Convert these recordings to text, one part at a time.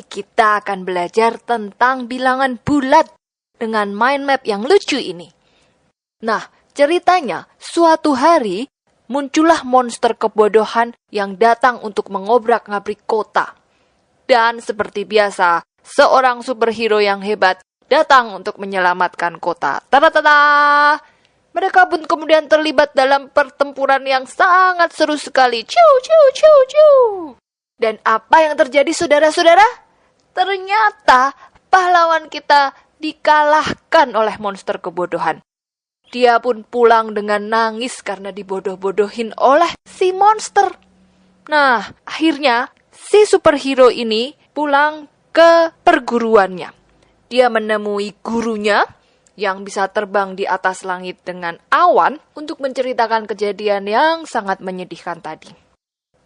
kita akan belajar tentang bilangan bulat dengan mind map yang lucu ini. Nah, ceritanya suatu hari muncullah monster kebodohan yang datang untuk mengobrak-ngabrik kota. Dan seperti biasa, seorang superhero yang hebat datang untuk menyelamatkan kota. Tada-tada! Mereka pun kemudian terlibat dalam pertempuran yang sangat seru sekali. Ciu, ciu, ciu, ciu. Dan apa yang terjadi, saudara-saudara? Ternyata pahlawan kita dikalahkan oleh monster kebodohan. Dia pun pulang dengan nangis karena dibodoh-bodohin oleh si monster. Nah, akhirnya si superhero ini pulang ke perguruannya. Dia menemui gurunya yang bisa terbang di atas langit dengan awan untuk menceritakan kejadian yang sangat menyedihkan tadi.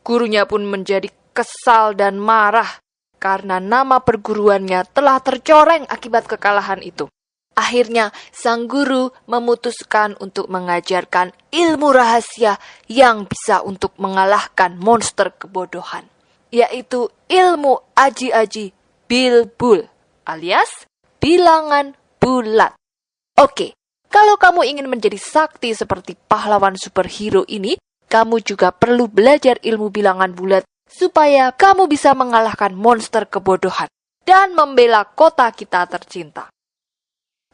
Gurunya pun menjadi kesal dan marah karena nama perguruannya telah tercoreng akibat kekalahan itu. Akhirnya, sang guru memutuskan untuk mengajarkan ilmu rahasia yang bisa untuk mengalahkan monster kebodohan, yaitu ilmu aji-aji bilbul alias bilangan bulat. Oke, kalau kamu ingin menjadi sakti seperti pahlawan superhero ini, kamu juga perlu belajar ilmu bilangan bulat supaya kamu bisa mengalahkan monster kebodohan dan membela kota kita tercinta.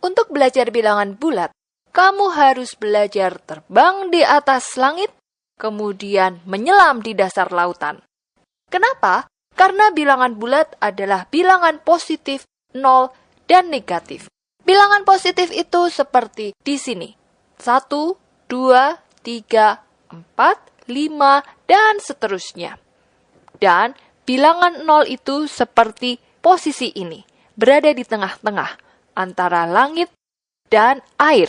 Untuk belajar bilangan bulat, kamu harus belajar terbang di atas langit, kemudian menyelam di dasar lautan. Kenapa? Karena bilangan bulat adalah bilangan positif, 0, dan negatif. Bilangan positif itu seperti di sini. 1, 2, 3, 4, 5, dan seterusnya. Dan bilangan 0 itu seperti posisi ini. Berada di tengah-tengah antara langit dan air.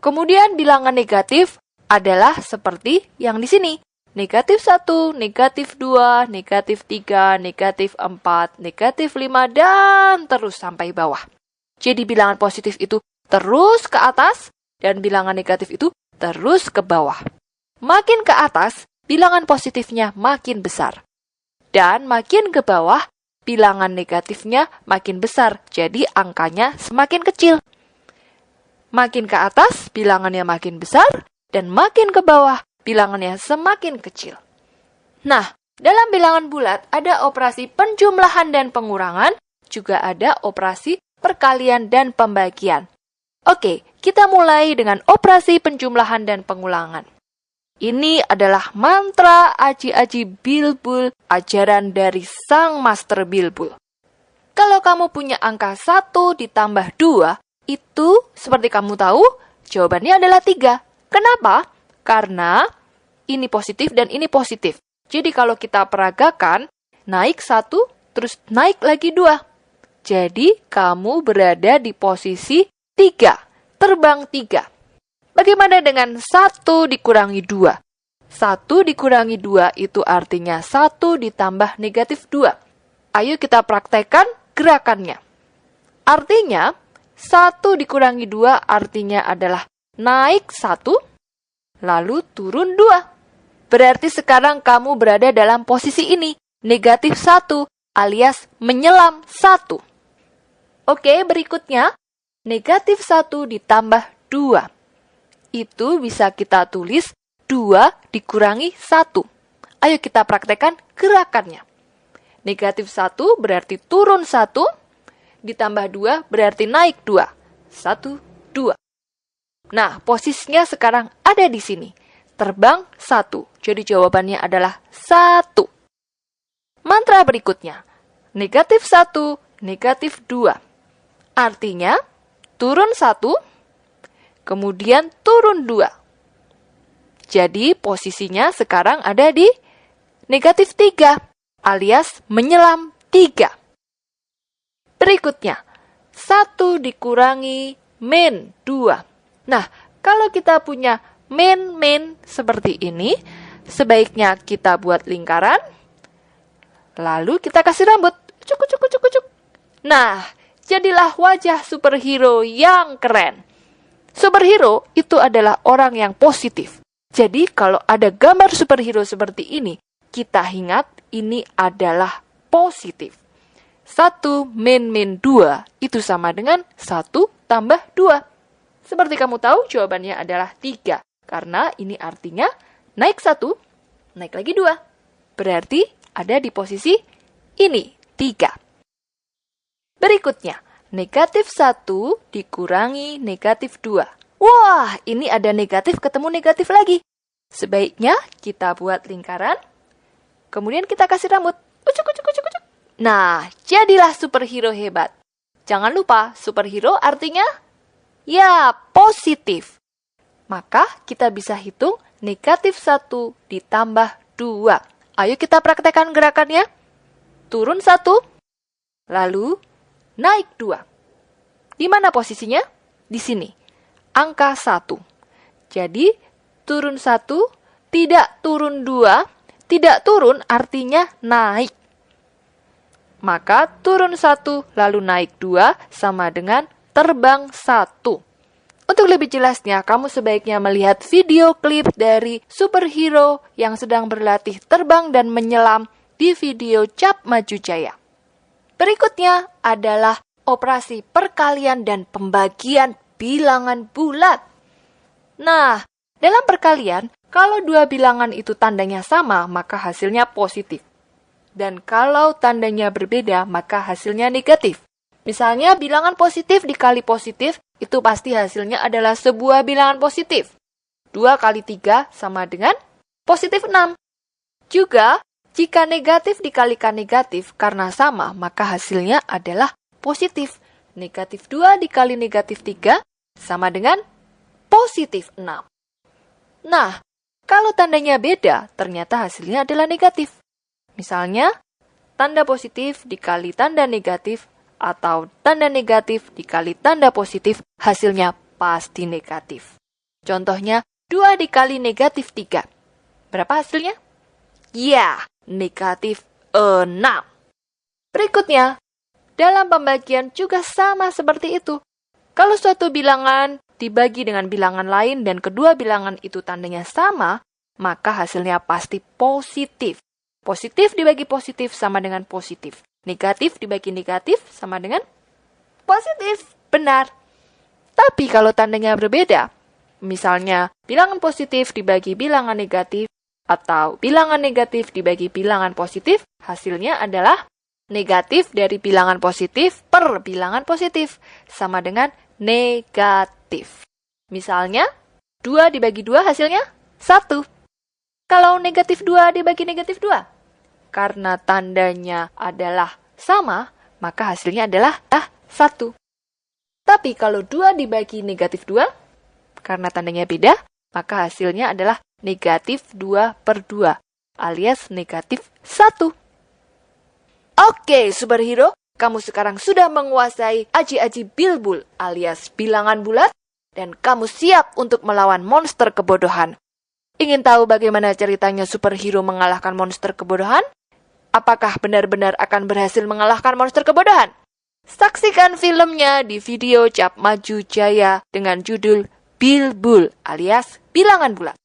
Kemudian bilangan negatif adalah seperti yang di sini. Negatif 1, negatif 2, negatif 3, negatif 4, negatif 5, dan terus sampai bawah. Jadi bilangan positif itu terus ke atas dan bilangan negatif itu terus ke bawah. Makin ke atas, bilangan positifnya makin besar. Dan makin ke bawah, bilangan negatifnya makin besar. Jadi angkanya semakin kecil. Makin ke atas, bilangannya makin besar. Dan makin ke bawah, bilangannya semakin kecil. Nah, dalam bilangan bulat ada operasi penjumlahan dan pengurangan, juga ada operasi perkalian dan pembagian. Oke, kita mulai dengan operasi penjumlahan dan pengulangan. Ini adalah mantra aji-aji bilbul, ajaran dari sang master bilbul. Kalau kamu punya angka 1 ditambah 2, itu seperti kamu tahu, jawabannya adalah 3. Kenapa? Karena ini positif dan ini positif. Jadi kalau kita peragakan, naik 1, terus naik lagi 2. Jadi, kamu berada di posisi 3, terbang 3. Bagaimana dengan 1 dikurangi 2? 1 dikurangi 2 itu artinya 1 ditambah negatif 2. Ayo kita praktekkan gerakannya. Artinya, 1 dikurangi 2 artinya adalah naik 1, lalu turun 2. Berarti sekarang kamu berada dalam posisi ini, negatif 1 alias menyelam 1. Oke, berikutnya, negatif 1 ditambah 2. Itu bisa kita tulis 2 dikurangi 1. Ayo kita praktekkan gerakannya. Negatif 1 berarti turun 1, ditambah 2 berarti naik 2. 1, 2. Nah, posisinya sekarang ada di sini. Terbang 1. Jadi jawabannya adalah 1. Mantra berikutnya. Negatif 1, negatif 2. Artinya, turun 1, kemudian turun 2. Jadi, posisinya sekarang ada di negatif 3, alias menyelam 3. Berikutnya, 1 dikurangi min 2. Nah, kalau kita punya min seperti ini, sebaiknya kita buat lingkaran, lalu kita kasih rambut. Cuk. Nah, jadilah wajah superhero yang keren. Superhero itu adalah orang yang positif. Jadi kalau ada gambar superhero seperti ini, kita ingat ini adalah positif. 1 min 2 itu sama dengan 1 tambah 2. Seperti kamu tahu, jawabannya adalah 3. Karena ini artinya naik 1, naik lagi 2. Berarti ada di posisi ini, 3. Berikutnya, negatif 1 dikurangi negatif 2. Wah, ini ada negatif ketemu negatif lagi. Sebaiknya kita buat lingkaran, kemudian kita kasih rambut. Ucuk, ucuk, ucuk, ucuk. Nah, jadilah superhero hebat. Jangan lupa, superhero artinya, ya, positif. Maka kita bisa hitung negatif 1 ditambah 2. Ayo kita praktekkan gerakannya. Turun 1, lalu naik 2. Di mana posisinya? Di sini. Angka 1. Jadi, turun 1, tidak turun 2. Tidak turun artinya naik. Maka turun 1 lalu naik 2 sama dengan terbang 1. Untuk lebih jelasnya, kamu sebaiknya melihat video klip dari superhero yang sedang berlatih terbang dan menyelam di video Cap Maju Jaya. Berikutnya adalah operasi perkalian dan pembagian bilangan bulat. Nah, dalam perkalian, kalau dua bilangan itu tandanya sama, maka hasilnya positif. Dan kalau tandanya berbeda, maka hasilnya negatif. Misalnya, bilangan positif dikali positif, itu pasti hasilnya adalah sebuah bilangan positif. 2 kali 3 sama dengan positif 6. Juga, jika negatif dikalikan negatif karena sama, maka hasilnya adalah positif. Negatif 2 dikali negatif 3 sama dengan positif 6. Nah, kalau tandanya beda, ternyata hasilnya adalah negatif. Misalnya, tanda positif dikali tanda negatif atau tanda negatif dikali tanda positif, hasilnya pasti negatif. Contohnya, 2 dikali negatif 3. Berapa hasilnya? Ya, negatif 6. Berikutnya, dalam pembagian juga sama seperti itu. Kalau suatu bilangan dibagi dengan bilangan lain dan kedua bilangan itu tandanya sama, maka hasilnya pasti positif. Positif dibagi positif sama dengan positif. Negatif dibagi negatif sama dengan positif. Benar. Tapi kalau tandanya berbeda, misalnya bilangan positif dibagi bilangan negatif atau bilangan negatif dibagi bilangan positif, hasilnya adalah negatif dari bilangan positif per bilangan positif sama dengan negatif. Misalnya, 2 dibagi 2 hasilnya 1. Kalau negatif 2 dibagi negatif 2, karena tandanya adalah sama, maka hasilnya adalah 1. Tapi kalau 2 dibagi negatif 2, karena tandanya beda, maka hasilnya adalah negatif 2 per 2, alias negatif 1. Oke, superhero, kamu sekarang sudah menguasai aji-aji bilbul alias bilangan bulat, dan kamu siap untuk melawan monster kebodohan. Ingin tahu bagaimana ceritanya superhero mengalahkan monster kebodohan? Apakah benar-benar akan berhasil mengalahkan monster kebodohan? Saksikan filmnya di video Cap Maju Jaya dengan judul Bilbul alias bilangan bulat.